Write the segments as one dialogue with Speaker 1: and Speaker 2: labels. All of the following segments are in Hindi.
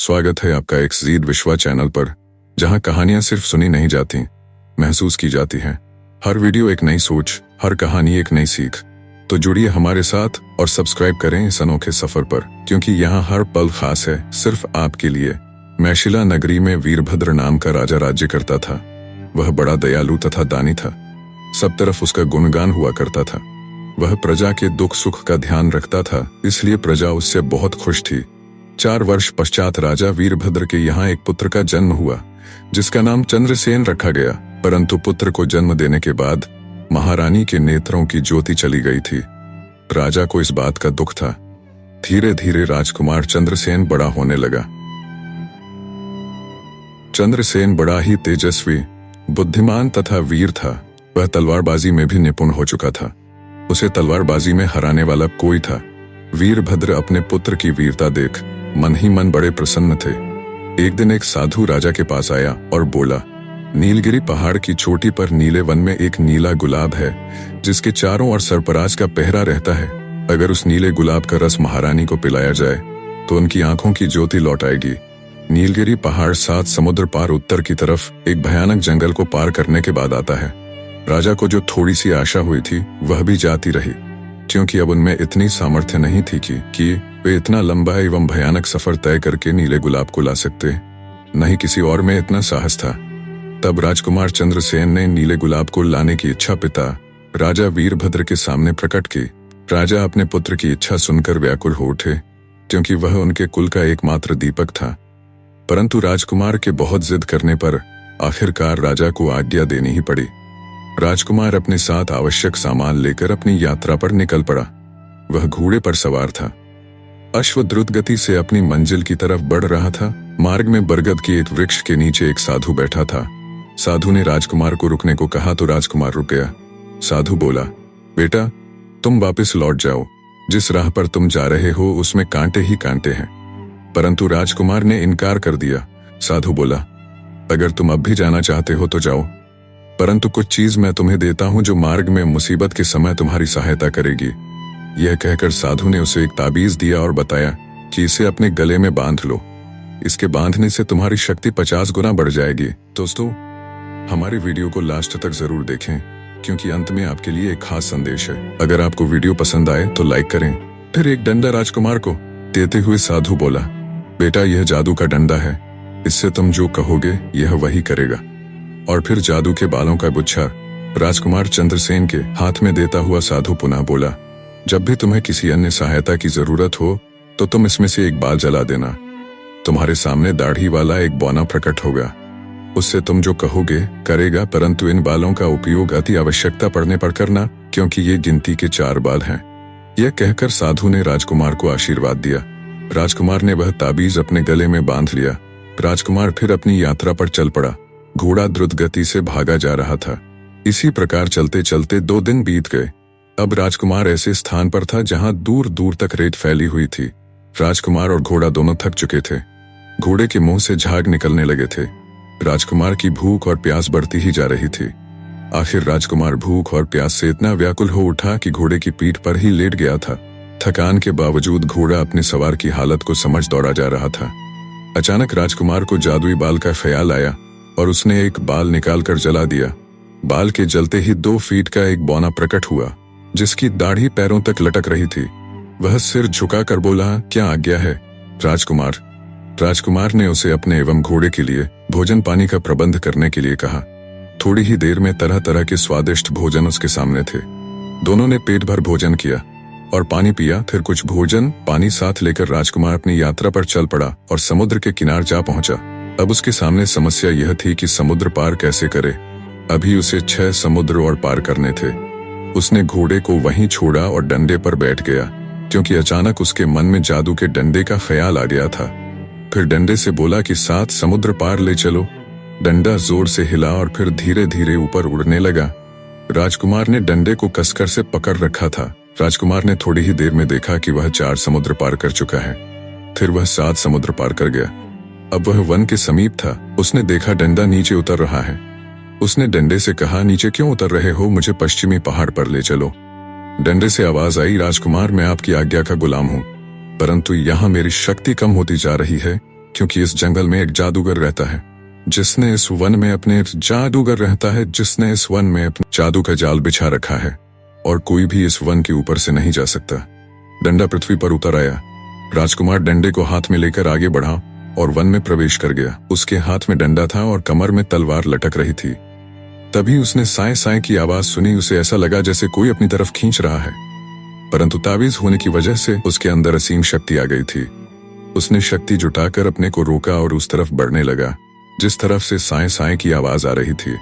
Speaker 1: स्वागत है आपका एक्सजीड विश्वा चैनल पर, जहां कहानियां सिर्फ सुनी नहीं जाती, महसूस की जाती हैं। हर वीडियो एक नई सोच, हर कहानी एक नई सीख। तो जुड़िए हमारे साथ और सब्सक्राइब करें इस अनोखे सफर पर, क्योंकि यहाँ हर पल खास है, सिर्फ आपके लिए। मैशिला नगरी में वीरभद्र नाम का राजा राज्य करता था। वह बड़ा दयालु तथा दानी था। सब तरफ उसका गुणगान हुआ करता था। वह प्रजा के दुख सुख का ध्यान रखता था, इसलिए प्रजा उससे बहुत खुश थी। 4 वर्ष पश्चात राजा वीरभद्र के यहाँ एक पुत्र का जन्म हुआ, जिसका नाम चंद्रसेन रखा गया। परंतु पुत्र को जन्म देने के बाद महारानी के नेत्रों की ज्योति चली गई थी। राजा को इस बात का दुख था। धीरे धीरे राजकुमार चंद्रसेन बड़ा होने लगा। चंद्रसेन बड़ा ही तेजस्वी, बुद्धिमान तथा वीर था। वह तलवारबाजी में भी निपुण हो चुका था। उसे तलवारबाजी में हराने वाला कोई था। वीरभद्र अपने पुत्र की वीरता देख मन ही मन बड़े प्रसन्न थे। एक दिन एक साधु राजा के पास आया और बोला, नीलगिरी पहाड़ की चोटी पर नीले वन में एक नीला गुलाब है, जिसके चारों ओर सरपराज का पहरा रहता है। अगर उस नीले गुलाब का रस महारानी को पिलाया जाए तो उनकी आंखों की ज्योति लौट आएगी। नीलगिरी पहाड़ 7 समुद्र पार उत्तर की तरफ एक भयानक जंगल को पार करने के बाद आता है। राजा को जो थोड़ी सी आशा हुई थी वह भी जाती रही, क्योंकि अब उनमें इतनी सामर्थ्य नहीं थी कि वे इतना लंबा एवं भयानक सफर तय करके नीले गुलाब को ला सकते। नहीं किसी और में इतना साहस था। तब राजकुमार चंद्रसेन ने नीले गुलाब को लाने की इच्छा पिता राजा वीरभद्र के सामने प्रकट की। राजा अपने पुत्र की इच्छा सुनकर व्याकुल हो उठे, क्योंकि वह उनके कुल का एकमात्र दीपक था। परंतु राजकुमार के बहुत जिद करने पर आखिरकार राजा को आज्ञा देनी ही पड़ी। राजकुमार अपने साथ आवश्यक सामान लेकर अपनी यात्रा पर निकल पड़ा। वह घोड़े पर सवार था। अश्व द्रुत गति से अपनी मंजिल की तरफ बढ़ रहा था। मार्ग में बरगद के एक वृक्ष के नीचे एक साधु बैठा था। साधु ने राजकुमार को रुकने को कहा तो राजकुमार रुक गया। साधु बोला, बेटा, तुम वापस लौट जाओ। जिस राह पर तुम जा रहे हो उसमें कांटे ही कांटे हैं। परंतु राजकुमार ने इनकार कर दिया। साधु बोला, अगर तुम अब भी जाना चाहते हो तो जाओ, परंतु कुछ चीज मैं तुम्हें देता हूं जो मार्ग में मुसीबत के समय तुम्हारी सहायता करेगी। यह कहकर साधु ने उसे एक ताबीज दिया और बताया कि इसे अपने गले में बांध लो। इसके बांधने से तुम्हारी शक्ति 50 गुना बढ़ जाएगी। दोस्तों, हमारे वीडियो को लास्ट तक जरूर देखें, क्योंकि अंत में आपके लिए एक खास संदेश है। अगर आपको वीडियो पसंद आए तो लाइक करें। फिर एक डंडा राजकुमार को देते हुए साधु बोला, बेटा, यह जादू का डंडा है। इससे तुम जो कहोगे यह वही करेगा। और फिर जादू के बालों का गुच्छा राजकुमार चंद्रसेन के हाथ में देता हुआ साधु पुनः बोला, जब भी तुम्हें किसी अन्य सहायता की जरूरत हो तो तुम इसमें से एक बाल जला देना। तुम्हारे सामने दाढ़ी वाला एक बौना प्रकट होगा। उससे तुम जो कहोगे करेगा, परंतु इन बालों का उपयोग अति आवश्यकता पड़ने पर करना, क्योंकि ये गिनती के 4 बाल हैं। यह कहकर साधु ने राजकुमार को आशीर्वाद दिया। राजकुमार ने वह ताबीज अपने गले में बांध लिया। राजकुमार फिर अपनी यात्रा पर चल पड़ा। घोड़ा द्रुत गति से भागा जा रहा था। इसी प्रकार चलते चलते 2 दिन बीत गए। अब राजकुमार ऐसे स्थान पर था जहां दूर दूर तक रेत फैली हुई थी। राजकुमार और घोड़ा दोनों थक चुके थे। घोड़े के मुंह से झाग निकलने लगे थे। राजकुमार की भूख और प्यास बढ़ती ही जा रही थी। आखिर राजकुमार भूख और प्यास से इतना व्याकुल हो उठा कि घोड़े की पीठ पर ही लेट गया था। थकान के बावजूद घोड़ा अपने सवार की हालत को समझ दौड़ा जा रहा था। अचानक राजकुमार को जादुई बाल का ख्याल आया और उसने एक बाल निकालकर जला दिया। बाल के जलते ही 2 फीट का एक बौना प्रकट हुआ, जिसकी दाढ़ी पैरों तक लटक रही थी। वह सिर झुकाकर बोला, क्या आज्ञा है राजकुमार। राजकुमार ने उसे अपने एवं घोड़े के लिए भोजन पानी का प्रबंध करने के लिए कहा। थोड़ी ही देर में तरह तरह के स्वादिष्ट भोजन उसके सामने थे। दोनों ने पेट भर भोजन किया और पानी पिया। फिर कुछ भोजन पानी साथ लेकर राजकुमार अपनी यात्रा पर चल पड़ा और समुद्र के किनारे जा पहुंचा। अब उसके सामने समस्या यह थी कि समुद्र पार कैसे करे। अभी उसे 6 समुद्र और पार करने थे। उसने घोड़े को वहीं छोड़ा और डंडे पर बैठ गया, क्योंकि अचानक उसके मन में जादू के डंडे का ख्याल आ गया था। फिर डंडे से बोला कि 7 समुद्र पार ले चलो। डंडा जोर से हिला और फिर धीरे धीरे ऊपर उड़ने लगा। राजकुमार ने डंडे को कसकर से पकड़ रखा था। राजकुमार ने थोड़ी ही देर में देखा कि वह 4 समुद्र पार कर चुका है। फिर वह 7 समुद्र पार कर गया। अब वह वन के समीप था। उसने देखा डंडा नीचे उतर रहा है। उसने डंडे से कहा, नीचे क्यों उतर रहे हो, मुझे पश्चिमी पहाड़ पर ले चलो। डंडे से आवाज आई, राजकुमार, मैं आपकी आज्ञा का गुलाम हूँ, परंतु यहाँ मेरी शक्ति कम होती जा रही है, क्योंकि इस जंगल में एक जादूगर रहता है जिसने इस वन में अपने जादू का जाल बिछा रखा है और कोई भी इस वन के ऊपर से नहीं जा सकता। डंडा पृथ्वी पर उतर आया। राजकुमार डंडे को हाथ में लेकर आगे बढ़ा और वन में प्रवेश कर गया। उसके हाथ में डंडा था और कमर में तलवार लटक रही थी। तभी उसने साए साए की आवाज सुनी। उसे ऐसा लगा जैसे कोई अपनी तरफ खींच रहा है, परंतु तावीज होने की वजह से उसके अंदर असीम शक्ति आ गई थी। उसने शक्ति जुटाकर अपने को रोका और उस तरफ बढ़ने लगा जिस तरफ से साए साए की आवाज आ रही थी।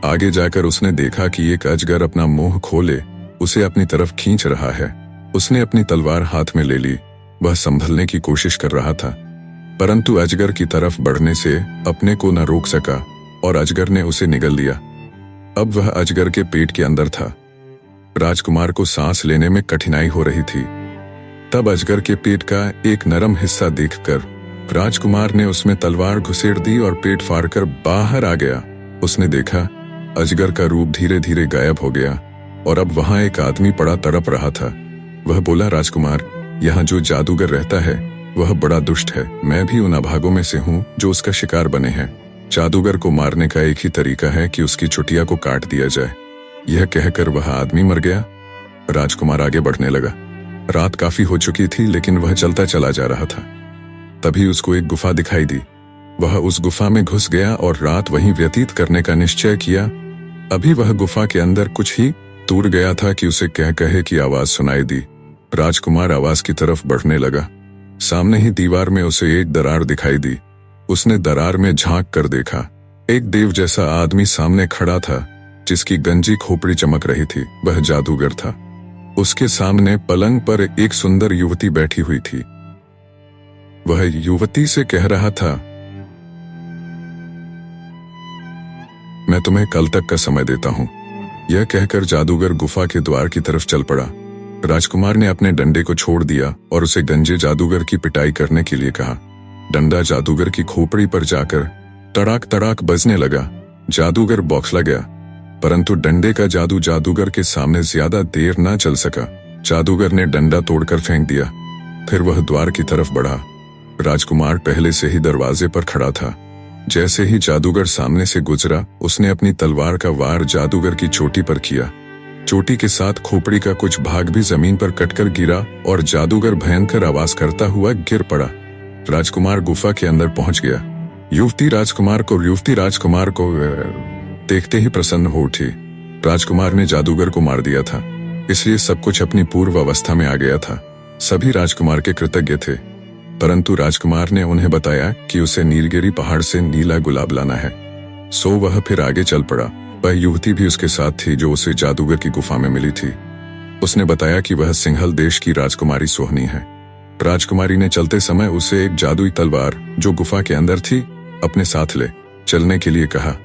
Speaker 1: आगे जाकर उसने देखा कि एक अजगर अपना मुंह खोले उसे अपनी तरफ खींच रहा है। उसने अपनी तलवार हाथ में ले ली। वह संभलने की कोशिश कर रहा था, परंतु अजगर की तरफ बढ़ने से अपने को न रोक सका और अजगर ने उसे निगल लिया। अब वह अजगर के पेट के अंदर था। राजकुमार को सांस लेने में कठिनाई हो रही थी। तब अजगर के पेट का एक नरम हिस्सा देखकर राजकुमार ने उसमें तलवार घुसेड़ दी और पेट फाड़कर बाहर आ गया। उसने देखा अजगर का रूप धीरे धीरे गायब हो गया और अब वहां एक आदमी पड़ा तड़प रहा था। वह बोला, राजकुमार, यहाँ जो जादूगर रहता है वह बड़ा दुष्ट है। मैं भी उन अभागों में से हूँ जो उसका शिकार बने हैं। जादूगर को मारने का एक ही तरीका है कि उसकी चुटिया को काट दिया जाए। यह कहकर वह आदमी मर गया। राजकुमार आगे बढ़ने लगा। रात काफी हो चुकी थी, लेकिन वह चलता चला जा रहा था। तभी उसको एक गुफा दिखाई दी। वह उस गुफा में घुस गया और रात वहीं व्यतीत करने का निश्चय किया। अभी वह गुफा के अंदर कुछ ही दूर गया था कि उसे कह कहे की आवाज सुनाई दी। राजकुमार आवाज की तरफ बढ़ने लगा। सामने ही दीवार में उसे एक दरार दिखाई दी। उसने दरार में झांक कर देखा। एक देव जैसा आदमी सामने खड़ा था जिसकी गंजी खोपड़ी चमक रही थी। वह जादूगर था। उसके सामने पलंग पर एक सुंदर युवती बैठी हुई थी। वह युवती से कह रहा था, मैं तुम्हें कल तक का समय देता हूं। यह कहकर जादूगर गुफा के द्वार की तरफ चल पड़ा। राजकुमार ने अपने डंडे को छोड़ दिया और उसे गंजे जादूगर की पिटाई करने के लिए कहा। डंडा जादूगर की खोपड़ी पर जाकर तड़ाक तड़ाक बजने लगा। जादूगर बौखला गया, परंतु डंडे का जादू जादूगर के सामने ज्यादा देर न चल सका। जादूगर ने डंडा तोड़कर फेंक दिया। फिर वह द्वार की तरफ बढ़ा। राजकुमार पहले से ही दरवाजे पर खड़ा था। जैसे ही जादूगर सामने से गुजरा, उसने अपनी तलवार का वार जादूगर की चोटी पर किया। चोटी के साथ खोपड़ी का कुछ भाग भी जमीन पर कटकर गिरा और जादूगर भयंकर आवाज करता हुआ गिर पड़ा। राजकुमार गुफा के अंदर पहुंच गया। युवती राजकुमार को देखते ही प्रसन्न हो उठी। राजकुमार ने जादूगर को मार दिया था, इसलिए सब कुछ अपनी पूर्व अवस्था में आ गया था। सभी राजकुमार के कृतज्ञ थे, परंतु राजकुमार ने उन्हें बताया कि उसे नीलगिरी पहाड़ से नीला गुलाब लाना है। सो वह फिर आगे चल पड़ा। वह युवती भी उसके साथ थी जो उसे जादूगर की गुफा में मिली थी। उसने बताया कि वह सिंहल देश की राजकुमारी सोहनी है। राजकुमारी ने चलते समय उसे एक जादुई तलवार जो गुफा के अंदर थी अपने साथ ले चलने के लिए कहा।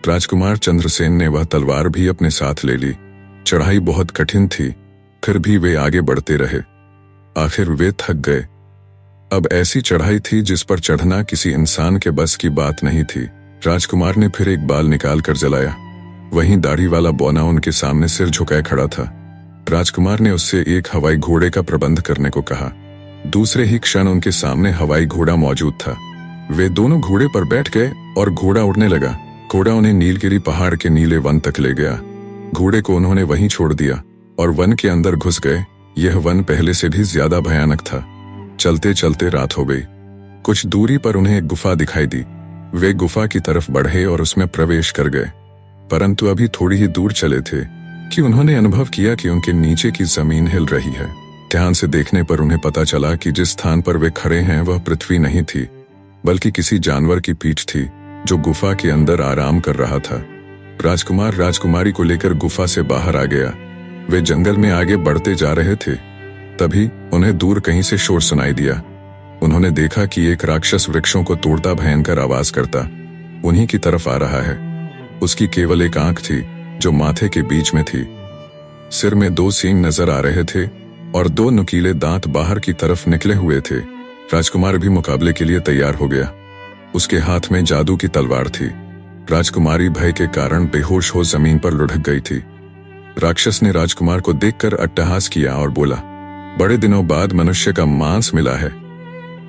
Speaker 1: राजकुमार चंद्रसेन ने वह तलवार भी अपने साथ ले ली। चढ़ाई बहुत कठिन थी, फिर भी वे आगे बढ़ते रहे। आखिर वे थक गए। अब ऐसी चढ़ाई थी जिस पर चढ़ना किसी इंसान के बस की बात नहीं थी। राजकुमार ने फिर एक बाल निकाल कर जलाया। वहीं दाढ़ी वाला बौना उनके सामने सिर झुकाए खड़ा था। राजकुमार ने उससे एक हवाई घोड़े का प्रबंध करने को कहा। दूसरे ही क्षण उनके सामने हवाई घोड़ा मौजूद था। वे दोनों घोड़े पर बैठ गए और घोड़ा उड़ने लगा। घोड़ा उन्हें नीलगिरी पहाड़ के नीले वन तक ले गया। घोड़े को उन्होंने वहीं छोड़ दिया और वन के अंदर घुस गए। यह वन पहले से भी ज्यादा भयानक था। चलते चलते रात हो गई। कुछ दूरी पर उन्हें एक गुफा दिखाई दी। वे गुफा की तरफ बढ़े और उसमें प्रवेश कर गए, परंतु अभी थोड़ी ही दूर चले थे कि उन्होंने अनुभव किया कि उनके नीचे की जमीन हिल रही है। ध्यान से देखने पर उन्हें पता चला कि जिस स्थान पर वे खड़े हैं वह पृथ्वी नहीं थी, बल्कि किसी जानवर की पीठ थी जो गुफा के अंदर आराम कर रहा था। राजकुमार राजकुमारी को लेकर गुफा से बाहर आ गया। वे जंगल में आगे बढ़ते जा रहे थे। तभी उन्हें दूर कहीं से शोर सुनाई दिया। उन्होंने देखा कि एक राक्षस वृक्षों को तोड़ता भयंकर आवाज करता उन्हीं की तरफ आ रहा है। उसकी केवल एक आंख थी जो माथे के बीच में थी। सिर में 2 सींग नजर आ रहे थे और 2 नुकीले दांत बाहर की तरफ निकले हुए थे। राजकुमार भी मुकाबले के लिए तैयार हो गया। उसके हाथ में जादू की तलवार थी। राजकुमारी भय के कारण बेहोश हो जमीन पर लुढ़क गई थी। राक्षस ने राजकुमार को देखकर अट्टहास किया और बोला, बड़े दिनों बाद मनुष्य का मांस मिला है।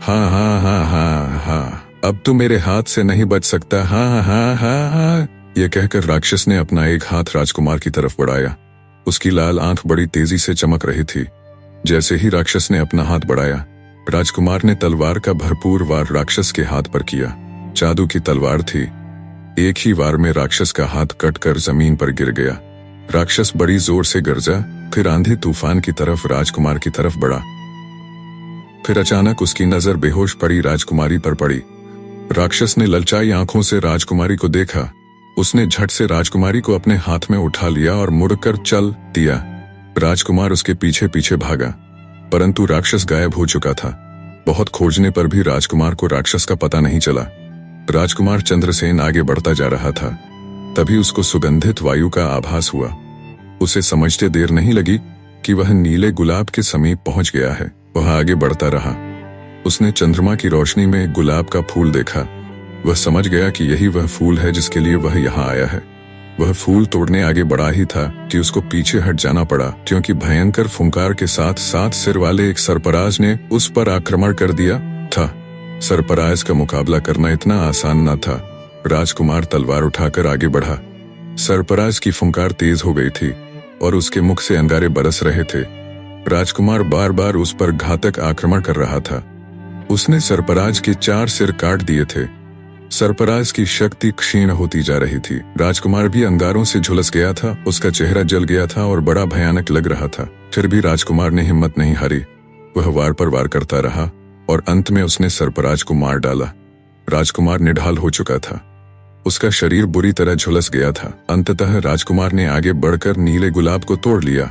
Speaker 1: हाँ हाँ हाँ हाँ हाँ, अब तू मेरे हाथ से नहीं बच सकता। हाँ हाँ हाँ हाँ। यह कहकर राक्षस ने अपना एक हाथ राजकुमार की तरफ बढ़ाया। उसकी लाल आंख बड़ी तेजी से चमक रही थी। जैसे ही राक्षस ने अपना हाथ बढ़ाया, राजकुमार ने तलवार का भरपूर वार राक्षस के हाथ पर किया। जादू की तलवार थी। एक ही वार में राक्षस का हाथ कटकर जमीन पर गिर गया। राक्षस बड़ी जोर से गरजा, फिर आंधी तूफान की तरफ राजकुमार की तरफ बढ़ा। फिर अचानक उसकी नजर बेहोश पड़ी राजकुमारी पर पड़ी। राक्षस ने ललचाई आंखों से राजकुमारी को देखा। उसने झट से राजकुमारी को अपने हाथ में उठा लिया और मुड़कर चल दिया। राजकुमार उसके पीछे पीछे भागा, परंतु राक्षस गायब हो चुका था। बहुत खोजने पर भी राजकुमार को राक्षस का पता नहीं चला। राजकुमार चंद्रसेन आगे बढ़ता जा रहा था। तभी उसको सुगंधित वायु का आभास हुआ। उसे समझते देर नहीं लगी कि वह नीले गुलाब के समीप पहुंच गया है। वह आगे बढ़ता रहा। उसने चंद्रमा की रोशनी में गुलाब का फूल देखा। वह समझ गया कि यही वह फूल है जिसके लिए वह यहाँ आया है। वह फूल तोड़ने आगे बढ़ा ही था कि उसको पीछे हट जाना पड़ा, क्योंकि भयंकर फुंकार के साथ 7 सिर वाले एक सरपराज ने उस पर आक्रमण कर दिया था। सरपराज का मुकाबला करना इतना आसान न था। राजकुमार तलवार उठाकर आगे बढ़ा। सरपराज की फुंकार तेज हो गई थी और उसके मुख से अंगारे बरस रहे थे। राजकुमार बार बार उस पर घातक आक्रमण कर रहा था। उसने सरपराज के 4 सिर काट दिए थे। सरपराज की शक्ति क्षीण होती जा रही थी। राजकुमार भी अंगारों से झुलस गया था। उसका चेहरा जल गया था और बड़ा भयानक लग रहा था। फिर भी राजकुमार ने हिम्मत नहीं हारी। वह वार पर वार करता रहा और अंत में उसने सरपराज को मार डाला। राजकुमार निढाल हो चुका था। उसका शरीर बुरी तरह झुलस गया था। अंततः राजकुमार ने आगे बढ़कर नीले गुलाब को तोड़ लिया।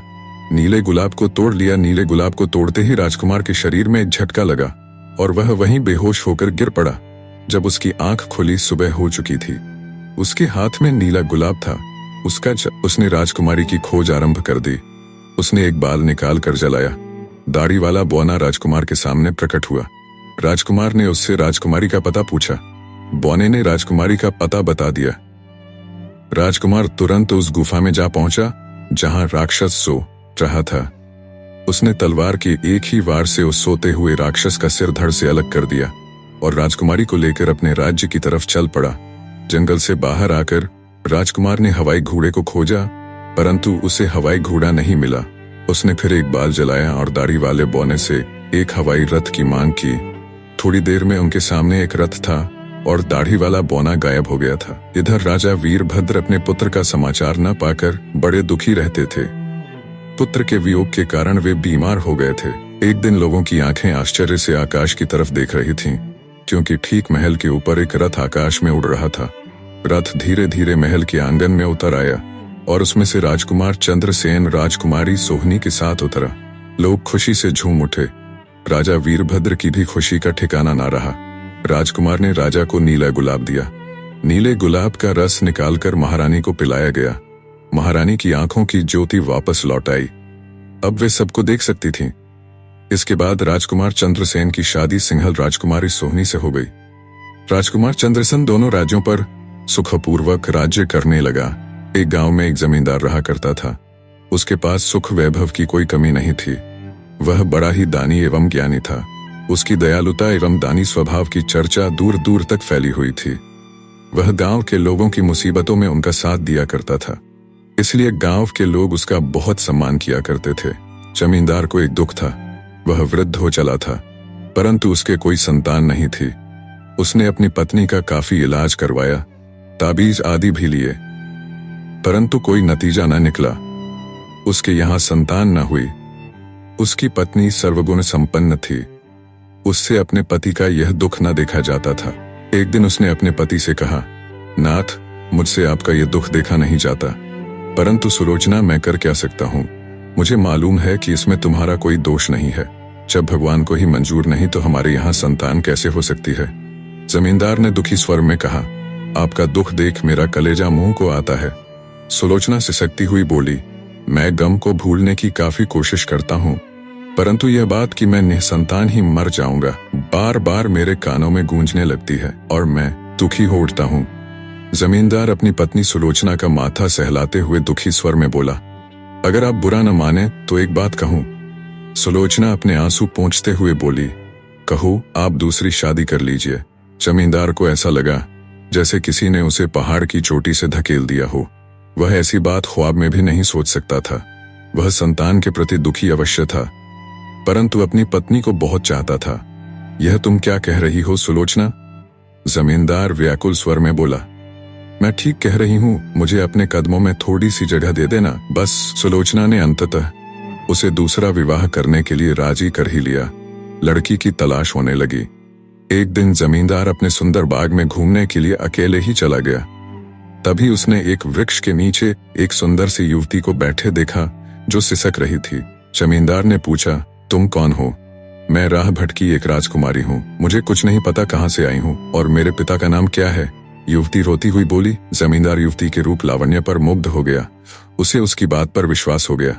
Speaker 1: नीले गुलाब को तोड़ लिया। नीले गुलाब को तोड़ते ही राजकुमार के शरीर में एक झटका लगा और वह वहीं बेहोश होकर गिर पड़ा। जब उसकी आंख खुली, सुबह हो चुकी थी। उसके हाथ में नीला गुलाब था। उसने राजकुमारी की खोज आरंभ कर दी। उसने एक बाल निकाल कर जलाया। दाढ़ी वाला बौना राजकुमार के सामने प्रकट हुआ। राजकुमार ने उससे राजकुमारी का पता पूछा। बौने ने राजकुमारी का पता बता दिया। राजकुमार तुरंत उस गुफा में जा पहुंचा जहां राक्षस सो रहा था। उसने तलवार के एक ही वार से उस सोते हुए राक्षस का सिर धड़ से अलग कर दिया और राजकुमारी को लेकर अपने राज्य की तरफ चल पड़ा। जंगल से बाहर आकर राजकुमार ने हवाई घोड़े को खोजा, परंतु उसे हवाई घोड़ा नहीं मिला। उसने फिर एक बाल जलाया और दाढ़ी वाले बौने से एक हवाई रथ की मांग की। थोड़ी देर में उनके सामने एक रथ था और दाढ़ी वाला बौना गायब हो गया था। इधर राजा वीरभद्र अपने पुत्र का समाचार न पाकर बड़े दुखी रहते थे। पुत्र के वियोग के कारण वे बीमार हो गए थे। एक दिन लोगों की आंखें आश्चर्य से आकाश की तरफ देख रही थीं, क्योंकि ठीक महल के ऊपर एक रथ आकाश में उड़ रहा था। रथ धीरे धीरे महल के आंगन में उतर आया और उसमें से राजकुमार चंद्रसेन राजकुमारी सोहनी के साथ उतरा। लोग खुशी से झूम उठे। राजा वीरभद्र की भी खुशी का ठिकाना ना रहा। राजकुमार ने राजा को नीला गुलाब दिया। नीले गुलाब का रस निकालकर महारानी को पिलाया गया। महारानी की आंखों की ज्योति वापस लौट आई। अब वे सबको देख सकती थीं। इसके बाद राजकुमार चंद्रसेन की शादी सिंहल राजकुमारी सोहनी से हो गई। राजकुमार चंद्रसेन दोनों राज्यों पर सुखपूर्वक राज्य करने लगा। एक गांव में एक जमींदार रहा करता था। उसके पास सुख वैभव की कोई कमी नहीं थी। वह बड़ा ही दानी एवं ज्ञानी था। उसकी दयालुता एवं दानी स्वभाव की चर्चा दूर दूर तक फैली हुई थी। वह गांव के लोगों की मुसीबतों में उनका साथ दिया करता था, इसलिए गांव के लोग उसका बहुत सम्मान किया करते थे। जमींदार को एक दुख था। वह वृद्ध हो चला था, परंतु उसके कोई संतान नहीं थी। उसने अपनी पत्नी का काफी इलाज करवाया, ताबीज आदि भी लिए, परंतु कोई नतीजा न निकला। उसके यहाँ संतान न हुई। उसकी पत्नी सर्वगुण संपन्न थी। उससे अपने पति का यह दुख न देखा जाता था। एक दिन उसने अपने पति से कहा, नाथ, मुझसे आपका यह दुख देखा नहीं जाता, परंतु सुलोचना मैं कर क्या सकता हूँ। मुझे मालूम है कि इसमें तुम्हारा कोई दोष नहीं है। जब भगवान को ही मंजूर नहीं तो हमारे यहाँ संतान कैसे हो सकती है। जमींदार ने दुखी स्वर में कहा, आपका दुख देख मेरा कलेजा मुंह को आता है। सुलोचना सिसकती हुई बोली, मैं गम को भूलने की काफी कोशिश करता हूँ, परंतु यह बात कि मैं निसंतान ही मर जाऊंगा बार बार मेरे कानों में गूंजने लगती है और मैं दुखी हो उठता हूँ। जमींदार अपनी पत्नी सुलोचना का माथा सहलाते हुए दुखी स्वर में बोला, अगर आप बुरा न माने तो एक बात कहूँ। सुलोचना अपने आंसू पोंछते हुए बोली, कहो आप दूसरी शादी कर लीजिए। जमींदार को ऐसा लगा जैसे किसी ने उसे पहाड़ की चोटी से धकेल दिया हो। वह ऐसी बात ख्वाब में भी नहीं सोच सकता था। वह संतान के प्रति दुखी अवश्य था, परंतु अपनी पत्नी को बहुत चाहता था। यह तुम क्या कह रही हो सुलोचना? जमींदार व्याकुल स्वर में बोला। मैं ठीक कह रही हूं, मुझे अपने कदमों में थोड़ी सी जगह दे देना बस। सुलोचना ने अंततः उसे दूसरा विवाह करने के लिए राजी कर ही लिया। लड़की की तलाश होने लगी। एक दिन जमींदार अपने सुंदर बाग में घूमने के लिए अकेले ही चला गया। तभी उसने एक वृक्ष के नीचे एक सुंदर सी युवती को बैठे देखा जो सिसक रही थी। जमींदार ने पूछा, तुम कौन हो? मैं राह भटकी एक राजकुमारी हूँ। मुझे कुछ नहीं पता कहाँ से आई हूँ और मेरे पिता का नाम क्या है। युवती रोती हुई बोली। जमींदार युवती के रूप लावण्य पर मुग्ध हो गया। उसे उसकी बात पर विश्वास हो गया।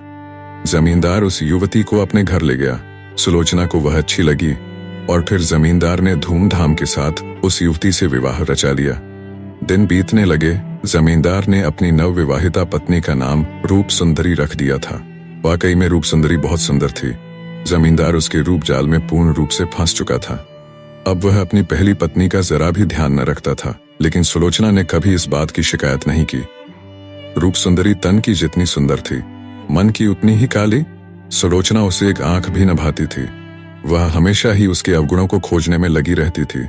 Speaker 1: जमींदार उस युवती को अपने घर ले गया। सुलोचना को वह अच्छी लगी और फिर जमींदार ने धूमधाम के साथ उस युवती से विवाह रचा लिया। दिन बीतने लगे। जमींदार ने अपनी नवविवाहिता पत्नी का नाम रूप सुंदरी रख दिया था। वाकई में रूप सुंदरी बहुत सुंदर थी। जमींदार उसके रूप जाल में पूर्ण रूप से फंस चुका था। अब वह अपनी पहली पत्नी का जरा भी ध्यान न रखता था, लेकिन सुलोचना ने कभी इस बात की शिकायत नहीं की। रूप सुंदरी तन की जितनी सुंदर थी, मन की उतनी ही काली। सुलोचना उसे एक आंख भी न भाती थी। वह हमेशा ही उसके अवगुणों को खोजने में लगी रहती थी,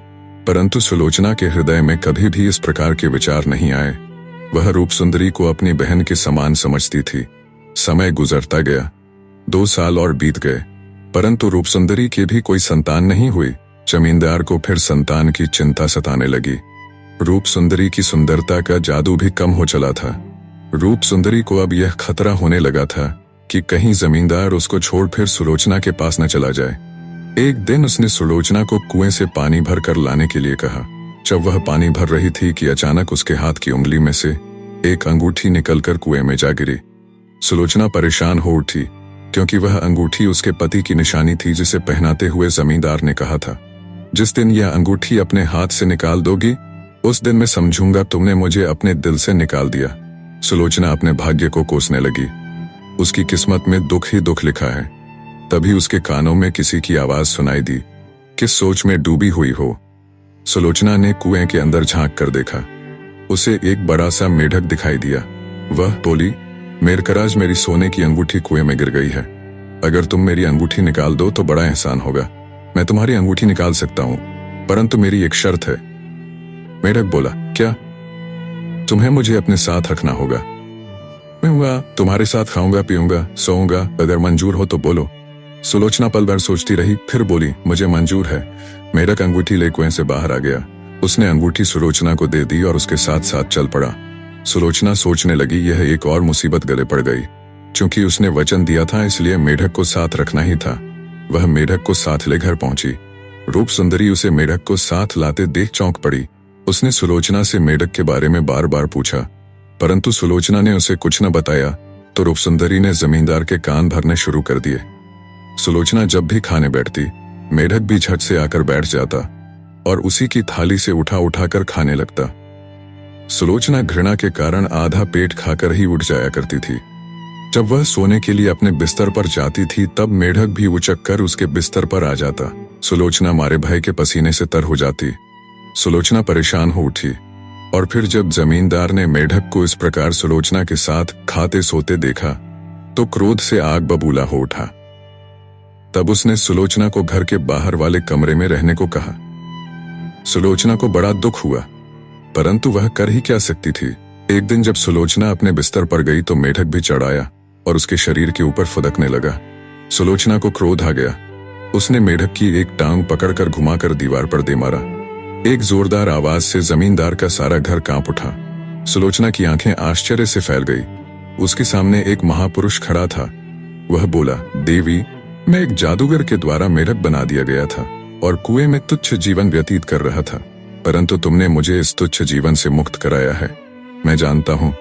Speaker 1: परंतु सुलोचना के हृदय में कभी भी इस प्रकार के विचार नहीं आए। वह रूप सुंदरी को अपनी बहन के समान समझती थी। समय गुजरता गया। 2 साल और बीत गए, परंतु रूप सुंदरी की भी कोई संतान नहीं हुई। जमींदार को फिर संतान की चिंता सताने लगी। रूप सुंदरी की सुंदरता का जादू भी कम हो चला था। रूप सुंदरी को अब यह खतरा होने लगा था कि कहीं जमींदार उसको छोड़ फिर सुलोचना के पास न चला जाए। एक दिन उसने सुलोचना को कुएं से पानी भर कर लाने के लिए कहा। जब वह पानी भर रही थी कि अचानक उसके हाथ की उंगली में से एक अंगूठी निकलकर कुएं में जा गिरी। सुलोचना परेशान हो उठी, क्योंकि वह अंगूठी उसके पति की निशानी थी जिसे पहनाते हुए जमींदार ने कहा था, जिस दिन यह अंगूठी अपने हाथ से निकाल दोगी, उस दिन मैं समझूंगा तुमने मुझे अपने दिल से निकाल दिया। सुलोचना अपने भाग्य को कोसने लगी। उसकी किस्मत में दुख ही दुख लिखा है। तभी उसके कानों में किसी की आवाज सुनाई दी। किस सोच में डूबी हुई हो? सुलोचना ने कुएं के अंदर झांक कर देखा। उसे एक बड़ा सा मेढक दिखाई दिया। वह बोली, मेरकराज, मेरी सोने की अंगूठी कुएं में गिर गई है। अगर तुम मेरी अंगूठी निकाल दो तो बड़ा एहसान होगा। मैं तुम्हारी अंगूठी निकाल सकता हूं, परंतु मेरी एक शर्त है। मेढक बोला, क्या? तुम्हें मुझे अपने साथ रखना होगा। मैं तुम्हारे साथ खाऊंगा, पीऊंगा, सोऊंगा। अगर मंजूर हो तो बोलो। सुलोचना पल भर सोचती रही, फिर बोली, मुझे मंजूर है। मेढक अंगूठी ले कुएं से बाहर आ गया। उसने अंगूठी सुलोचना को दे दी और उसके साथ साथ चल पड़ा। सुलोचना सोचने लगी, यह एक और मुसीबत गले पड़ गई। चूंकि उसने वचन दिया था, इसलिए मेढक को साथ रखना ही था। वह मेढक को साथ ले घर पहुंची। रूप सुंदरी उसे मेढक को साथ लाते देख चौंक पड़ी। उसने सुलोचना से मेढक के बारे में बार बार पूछा, परंतु सुलोचना ने उसे कुछ न बताया तो रूप सुंदरी ने जमींदार के कान भरने शुरू कर दिए। सुलोचना जब भी खाने बैठती, मेढक भी झट से आकर बैठ जाता और उसी की थाली से उठा उठाकर खाने लगता। सुलोचना घृणा के कारण आधा पेट खाकर ही उठ जाया करती थी। जब वह सोने के लिए अपने बिस्तर पर जाती थी, तब मेढक भी उचक कर उसके बिस्तर पर आ जाता। सुलोचना मारे भय के पसीने से तर हो जाती। सुलोचना परेशान हो उठी और फिर जब जमींदार ने मेढक को इस प्रकार सुलोचना के साथ खाते सोते देखा तो क्रोध से आग बबूला हो उठा। तब उसने सुलोचना को घर के बाहर वाले कमरे में रहने को कहा। सुलोचना को बड़ा दुख हुआ, परंतु वह कर ही क्या सकती थी। एक दिन जब सुलोचना अपने बिस्तर पर गई तो मेढक भी चढ़ आया और उसके शरीर के ऊपर फुदकने लगा। सुलोचना को क्रोध आ गया। उसने मेढक की एक टांग पकड़कर घुमाकर दीवार पर दे मारा। एक जोरदार आवाज से जमींदार का सारा घर कांप उठा। सुलोचना की आंखें आश्चर्य से फैल गई। उसके सामने एक महापुरुष खड़ा था। वह बोला, देवी, मैं एक जादूगर के द्वारा मेढक बना दिया गया था और कुएं में तुच्छ जीवन व्यतीत कर रहा था, परंतु तुमने मुझे इस तुच्छ जीवन से मुक्त कराया है। मैं जानता हूँ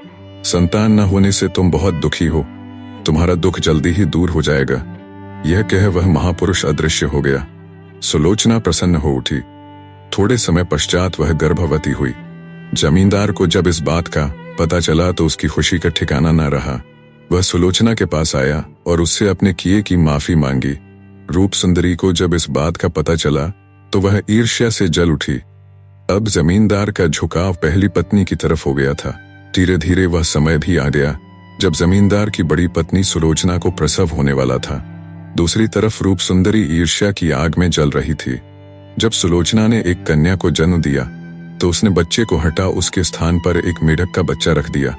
Speaker 1: संतान न होने से तुम बहुत दुखी हो। तुम्हारा दुख जल्दी ही दूर हो जाएगा। यह कह वह महापुरुष अदृश्य हो गया। सुलोचना प्रसन्न हो उठी। थोड़े समय पश्चात वह गर्भवती हुई। जमींदार को जब इस बात का पता चला तो उसकी खुशी का ठिकाना न रहा। वह सुलोचना के पास आया और उससे अपने किए की माफी मांगी। रूप सुंदरी को जब इस बात का पता चला तो वह ईर्ष्या से जल उठी। अब जमींदार का झुकाव पहली पत्नी की तरफ हो गया था। धीरे धीरे वह समय भी आ गया जब जमींदार की बड़ी पत्नी सुलोचना को प्रसव होने वाला था। दूसरी तरफ रूप सुंदरी ईर्ष्या की आग में जल रही थी। जब सुलोचना ने एक कन्या को जन्म दिया तो उसने बच्चे को हटा उसके स्थान पर एक मेढक का बच्चा रख दिया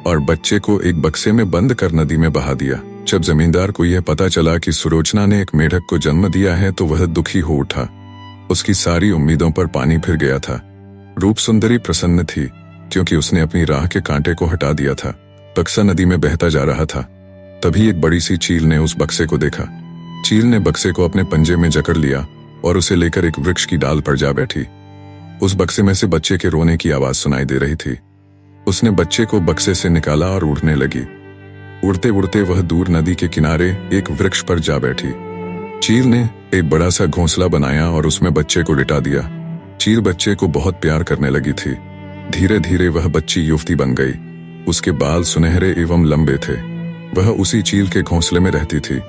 Speaker 1: और बच्चे को एक बक्से में बंद कर नदी में बहा दिया। जब जमींदार को यह पता चला कि सुलोचना ने एक मेढक को जन्म दिया है तो वह दुखी हो उठा। उसकी सारी उम्मीदों पर पानी फिर गया था। रूप सुंदरी प्रसन्न थी क्योंकि उसने अपनी राह के कांटे को हटा दिया था। बक्सा नदी में बहता जा रहा था। तभी एक बड़ी सी चील ने उस बक्से को देखा। चील ने बक्से को अपने पंजे में जकड़ लिया और उसे लेकर एक वृक्ष की डाल पर जा बैठी। उस बक्से में से बच्चे के रोने की आवाज सुनाई दे रही थी। उसने बच्चे को बक्से से निकाला और उड़ने लगी। उड़ते उड़ते वह दूर नदी के किनारे एक वृक्ष पर जा बैठी। चील ने एक बड़ा सा घोंसला बनाया और उसमें बच्चे को लिटा दिया। चील बच्चे को बहुत प्यार करने लगी थी। धीरे धीरे वह बच्ची युवती बन गई। उसके बाल सुनहरे एवं लंबे थे। वह उसी चील के घोंसले में रहती थी,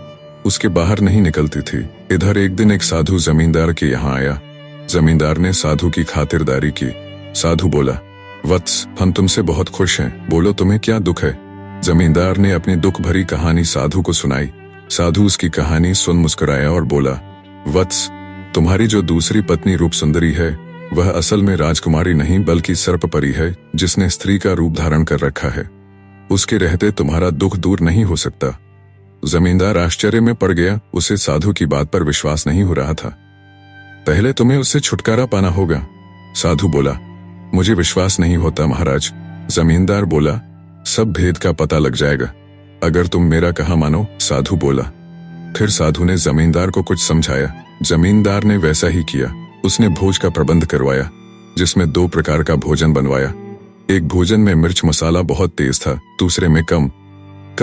Speaker 1: उसके बाहर नहीं निकलती थी। इधर एक दिन एक साधु जमींदार के यहाँ आया। जमींदार ने साधु की खातिरदारी की। साधु बोला, वत्स, हम तुमसे बहुत खुश हैं, बोलो तुम्हें क्या दुख है। जमींदार ने अपनी दुख भरी कहानी साधु को सुनाई। साधु उसकी कहानी सुन मुस्कुराया और बोला, वत्स, तुम्हारी जो दूसरी पत्नी रूप सुंदरी है वह असल में राजकुमारी नहीं बल्कि सर्पपरी है जिसने स्त्री का रूप धारण कर रखा है। उसके रहते तुम्हारा दुख दूर नहीं हो सकता। जमींदार आश्चर्य में पड़ गया। उसे साधु की बात पर विश्वास नहीं हो रहा था। पहले तुम्हें उससे छुटकारा पाना होगा। साधु बोला, मुझे विश्वास नहीं होता महाराज। जमींदार बोला, सब भेद का पता लग जाएगा अगर तुम मेरा कहा मानो। साधु बोला। फिर साधु ने जमींदार को कुछ समझाया। जमींदार ने वैसा ही किया। उसने भोज का प्रबंध करवाया जिसमें 2 प्रकार का भोजन बनवाया। एक भोजन में मिर्च मसाला बहुत तेज था, दूसरे में कम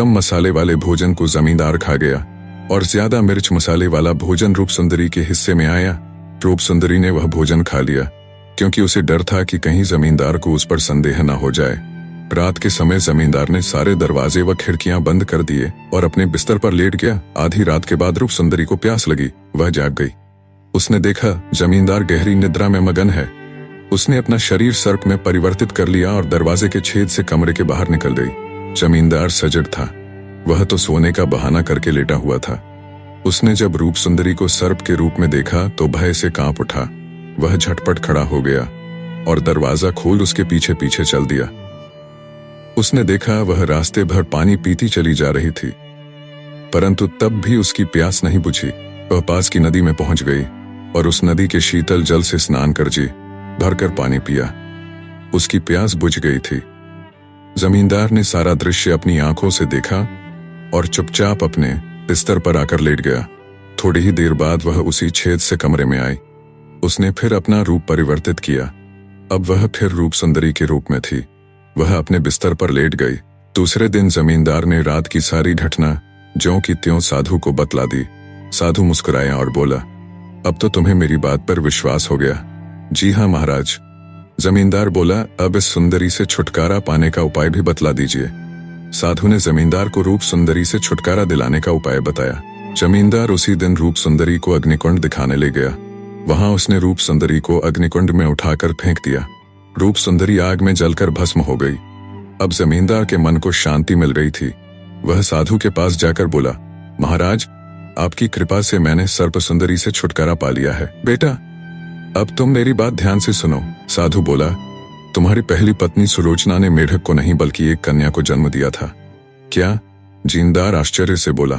Speaker 1: मसाले वाले भोजन को जमींदार खा गया और ज्यादा मिर्च मसाले वाला भोजन रूप सुंदरी के हिस्से में आया। रूप सुंदरी ने वह भोजन खा लिया क्योंकि उसे डर था कि कहीं जमींदार को उस पर संदेह न हो जाए। रात के समय जमींदार ने सारे दरवाजे व खिड़कियां बंद कर दिए और अपने बिस्तर पर लेट गया। आधी रात के बाद रूप सुंदरी को प्यास लगी। वह जाग गई। उसने देखा जमींदार गहरी निद्रा में मगन है। उसने अपना शरीर सर्प में परिवर्तित कर लिया और दरवाजे के छेद से कमरे के बाहर निकल गई। जमींदार सजग था। वह तो सोने का बहाना करके लेटा हुआ था। उसने जब रूप सुंदरी को सर्प के रूप में देखा तो भय से कांप उठा। वह झटपट खड़ा हो गया और दरवाजा खोल उसके पीछे पीछे चल दिया। उसने देखा वह रास्ते भर पानी पीती चली जा रही थी, परंतु तब भी उसकी प्यास नहीं बुझी। वह पास की नदी में पहुंच गई और उस नदी के शीतल जल से स्नान कर जी भरकर पानी पिया। उसकी प्यास बुझ गई थी। जमींदार ने सारा दृश्य अपनी आंखों से देखा और चुपचाप अपने बिस्तर पर आकर लेट गया। थोड़ी ही देर बाद वह उसी छेद से कमरे में आई। उसने फिर अपना रूप परिवर्तित किया। अब वह फिर रूप सुंदरी के रूप में थी। वह अपने बिस्तर पर लेट गई। दूसरे दिन जमींदार ने रात की सारी घटना ज्यों की त्यों साधु को बतला दी। साधु मुस्कुराया और बोला, अब तो तुम्हें मेरी बात पर विश्वास हो गया। जी हाँ महाराज। जमींदार बोला, अब इस सुंदरी से छुटकारा पाने का उपाय भी बतला दीजिए। साधु ने जमींदार को रूप सुंदरी से छुटकारा दिलाने का उपाय बताया। जमींदार उसी दिन रूप सुंदरी को अग्निकुंड दिखाने ले गया। वहां उसने रूप सुंदरी को अग्निकुंड में उठाकर फेंक दिया। रूप सुंदरी आग में जलकर भस्म हो गई। अब जमींदार के मन को शांति मिल गई थी। वह साधु के पास जाकर बोला, महाराज, आपकी कृपा से मैंने सर्प सुंदरी से छुटकारा पा लिया है। बेटा, अब तुम मेरी बात ध्यान से सुनो। साधु बोला, तुम्हारी पहली पत्नी सुलोचना ने मेढक को नहीं बल्कि एक कन्या को जन्म दिया था। क्या? जीनदार आश्चर्य से बोला,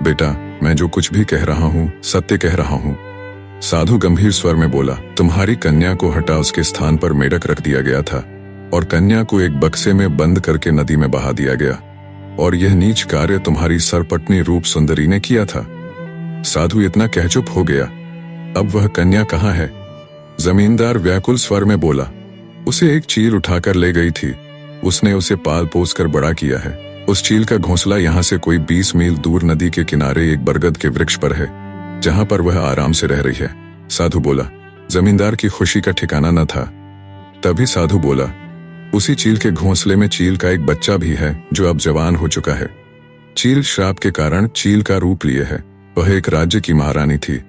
Speaker 1: बेटा, मैं जो कुछ भी कह रहा हूँ सत्य कह रहा हूँ। साधु गंभीर स्वर में बोला, तुम्हारी कन्या को हटा उसके स्थान पर मेढक रख दिया गया था और कन्या को एक बक्से में बंद करके नदी में बहा दिया गया और यह नीच कार्य तुम्हारी सरपत्नी रूप सुंदरी ने किया था। साधु इतना कह चुप हो गया। अब वह कन्या कहाँ है? जमींदार व्याकुल स्वर में बोला, उसे एक चील उठाकर ले गई थी। उसने उसे पाल पोस कर बड़ा किया है। उस चील का घोंसला यहाँ से कोई 20 मील दूर नदी के किनारे एक बरगद के वृक्ष पर है, जहां पर वह आराम से रह रही है। साधु बोला। जमींदार की खुशी का ठिकाना न था। तभी साधु बोला, उसी चील के घोंसले में चील का एक बच्चा भी है जो अब जवान हो चुका है। चील श्राप के कारण चील का रूप लिए है वह एक राज्य की महारानी थी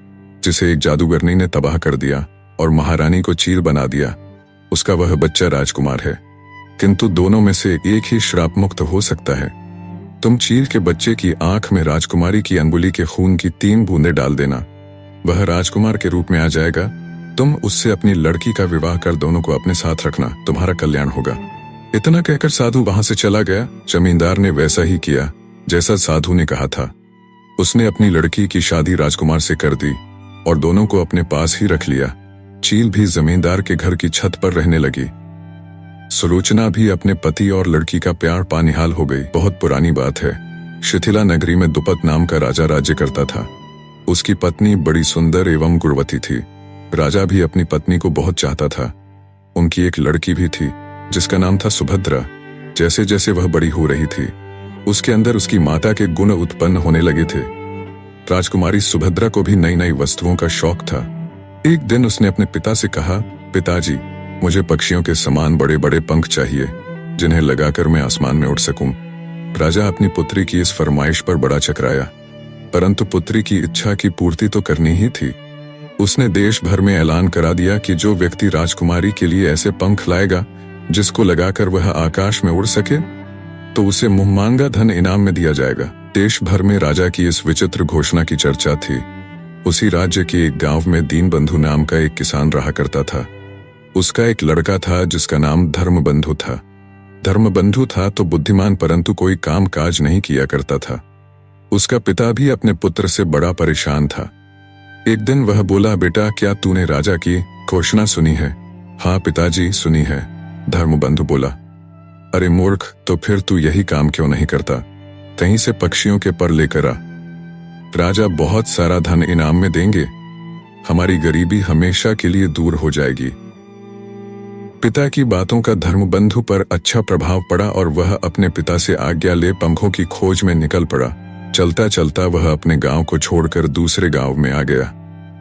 Speaker 1: जिसे एक जादूगरनी ने तबाह कर दिया और महारानी को चील बना दिया। उसका वह बच्चा राजकुमार है, किंतु दोनों में से एक ही श्राप मुक्त हो सकता है। तुम चील के बच्चे की आंख में राजकुमारी की अंगुली के खून की 3 बूंदें डाल देना, वह राजकुमार के रूप में आ जाएगा। तुम उससे अपनी लड़की का विवाह कर दोनों को अपने साथ रखना, तुम्हारा कल्याण होगा। इतना कहकर साधु वहां से चला गया। जमींदार ने वैसा ही किया जैसा साधु ने कहा था। उसने अपनी लड़की की शादी राजकुमार से कर दी और दोनों को अपने पास ही रख लिया। चील भी जमींदार के घर की छत पर रहने लगी। सुलोचना भी अपने पति और लड़की का प्यार पानिहाल हो गई। बहुत पुरानी बात है, शिथिला नगरी में दुपत नाम का राजा राज्य करता था। उसकी पत्नी बड़ी सुंदर एवं गुणवती थी। राजा भी अपनी पत्नी को बहुत चाहता था। उनकी एक लड़की भी थी जिसका नाम था सुभद्रा। जैसे जैसे वह बड़ी हो रही थी, उसके अंदर उसकी माता के गुण उत्पन्न होने लगे थे। राजकुमारी सुभद्रा को भी नई नई वस्तुओं का शौक था। एक दिन उसने अपने पिता से कहा, पिताजी, मुझे पक्षियों के समान बड़े बड़े पंख चाहिए जिन्हें लगाकर मैं आसमान में उड़ सकूं। राजा अपनी पुत्री की इस फरमाइश पर बड़ा चकराया, परंतु पुत्री की इच्छा की पूर्ति तो करनी ही थी। उसने देश भर में ऐलान करा दिया कि जो व्यक्ति राजकुमारी के लिए ऐसे पंख लाएगा जिसको लगाकर वह आकाश में उड़ सके, तो उसे मुहमांगा धन इनाम में दिया जाएगा। देश भर में राजा की इस विचित्र घोषणा की चर्चा थी। उसी राज्य के एक गांव में दीनबंधु नाम का एक किसान रहा करता था। उसका एक लड़का था जिसका नाम धर्मबंधु था। धर्मबंधु था तो बुद्धिमान, परंतु कोई काम काज नहीं किया करता था। उसका पिता भी अपने पुत्र से बड़ा परेशान था। एक दिन वह बोला, बेटा, क्या तूने राजा की घोषणा सुनी है? हाँ पिताजी, सुनी है, धर्मबंधु बोला। अरे मूर्ख, तो फिर तू यही काम क्यों नहीं करता? कहीं से पक्षियों के पर लेकर आ। राजा बहुत सारा धन इनाम में देंगे, हमारी गरीबी हमेशा के लिए दूर हो जाएगी। पिता की बातों का धर्मबंधु पर अच्छा प्रभाव पड़ा और वह अपने पिता से आज्ञा ले पंखों की खोज में निकल पड़ा। चलता चलता वह अपने गांव को छोड़कर दूसरे गांव में आ गया।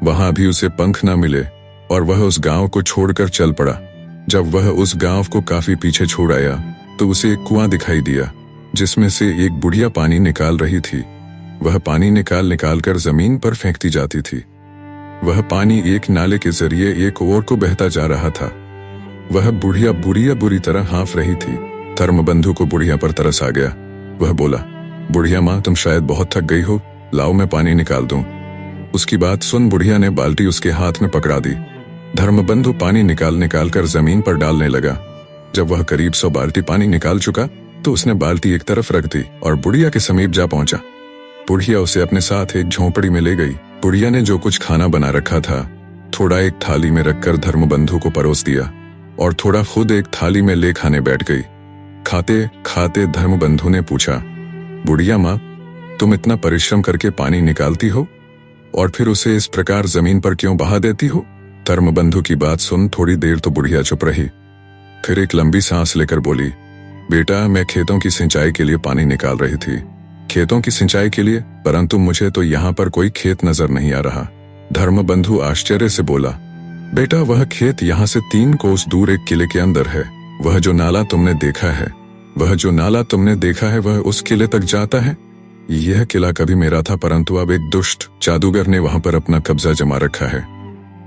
Speaker 1: वहां भी उसे पंख न मिले और वह उस गांव को छोड़कर चल पड़ा। जब वह उस गांव को काफी पीछे छोड़ आया तो उसे एक कुआं दिखाई दिया जिसमें से एक बुढ़िया पानी निकाल रही थी। वह पानी निकाल कर जमीन पर फेंकती जाती थी। वह पानी एक नाले के जरिए एक ओर को बहता जा रहा था। वह बुढ़िया बुरी तरह हाँफ रही थी। धर्मबंधु को बुढ़िया पर तरस आ गया। वह बोला, बुढ़िया माँ, तुम शायद बहुत थक गई हो, लाओ मैं पानी निकाल दूं। उसकी बात सुन बुढ़िया ने बाल्टी उसके हाथ में पकड़ा दी। धर्मबंधु पानी निकाल कर जमीन पर डालने लगा। जब वह करीब 100 बाल्टी पानी निकाल चुका तो उसने बाल्टी एक तरफ रख दी और बुढ़िया के समीप जा पहुंचा। बुढ़िया उसे अपने साथ एक झोंपड़ी में ले गई। बुढ़िया ने जो कुछ खाना बना रखा था थोड़ा एक थाली में रखकर धर्मबंधु को परोस दिया और थोड़ा खुद एक थाली में ले खाने बैठ गई। खाते खाते धर्मबंधु ने पूछा, बुढ़िया माँ, तुम इतना परिश्रम करके पानी निकालती हो और फिर उसे इस प्रकार जमीन पर क्यों बहा देती हो? धर्मबंधु की बात सुन थोड़ी देर तो बुढ़िया चुप रही, फिर एक लंबी सांस लेकर बोली, बेटा, मैं खेतों की सिंचाई के लिए पानी निकाल रही थी। खेतों की सिंचाई के लिए? परंतु मुझे तो यहाँ पर कोई खेत नजर नहीं आ रहा। धर्मबंधु आश्चर्य से बोला, बेटा, वह खेत यहाँ से 3 कोस दूर एक किले के अंदर है। वह जो नाला तुमने देखा है वह उस किले तक जाता है। यह किला कभी मेरा था, परंतु अब एक दुष्ट जादूगर ने वहां पर अपना कब्जा जमा रखा है।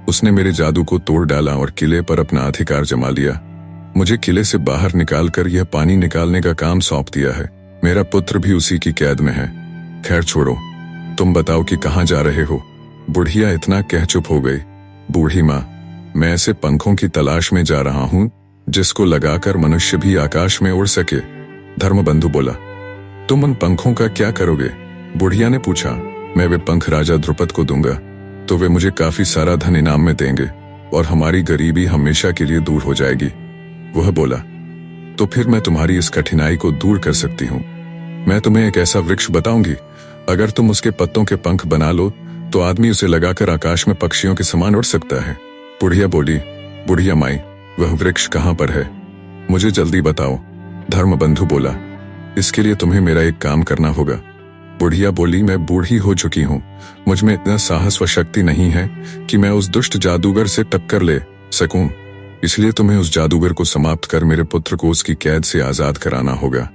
Speaker 1: उसने मेरे जादू को तोड़ डाला और किले पर अपना अधिकार जमा लिया। मुझे किले से बाहर निकालकर यह पानी निकालने का काम सौंप दिया है। मेरा पुत्र भी उसी की कैद में है। खैर छोड़ो, तुम बताओ कि कहाँ जा रहे हो? बुढ़िया इतना कह चुप हो गई। बूढ़ी माँ, मैं ऐसे पंखों की तलाश में जा रहा हूँ जिसको लगाकर मनुष्य भी आकाश में उड़ सके। धर्मबंधु बोला, तुम उन पंखों का क्या करोगे? बुढ़िया ने पूछा, मैं वे पंख राजा द्रुपद को दूंगा तो वे मुझे काफी सारा धन इनाम में देंगे और हमारी गरीबी हमेशा के लिए दूर हो जाएगी। वह बोला, तो फिर मैं तुम्हारी इस कठिनाई को दूर कर सकती हूँ। मैं तुम्हें एक ऐसा वृक्ष बताऊंगी, अगर तुम उसके पत्तों के पंख बना लो तो आदमी उसे लगाकर आकाश में पक्षियों के समान उड़ सकता है। बुढ़िया बोली, बुढ़िया माई, वह वृक्ष कहाँ पर है? मुझे जल्दी बताओ। धर्मबंधु बोला, इसके लिए तुम्हें मेरा एक काम करना होगा। बुढ़िया बोली, मैं बूढ़ी हो चुकी हूँ, मुझ में इतना साहस व शक्ति नहीं है कि मैं उस दुष्ट जादूगर से टक्कर ले सकूं। इसलिए तुम्हें उस जादूगर को समाप्त कर मेरे पुत्र को उसकी कैद से आजाद कराना होगा।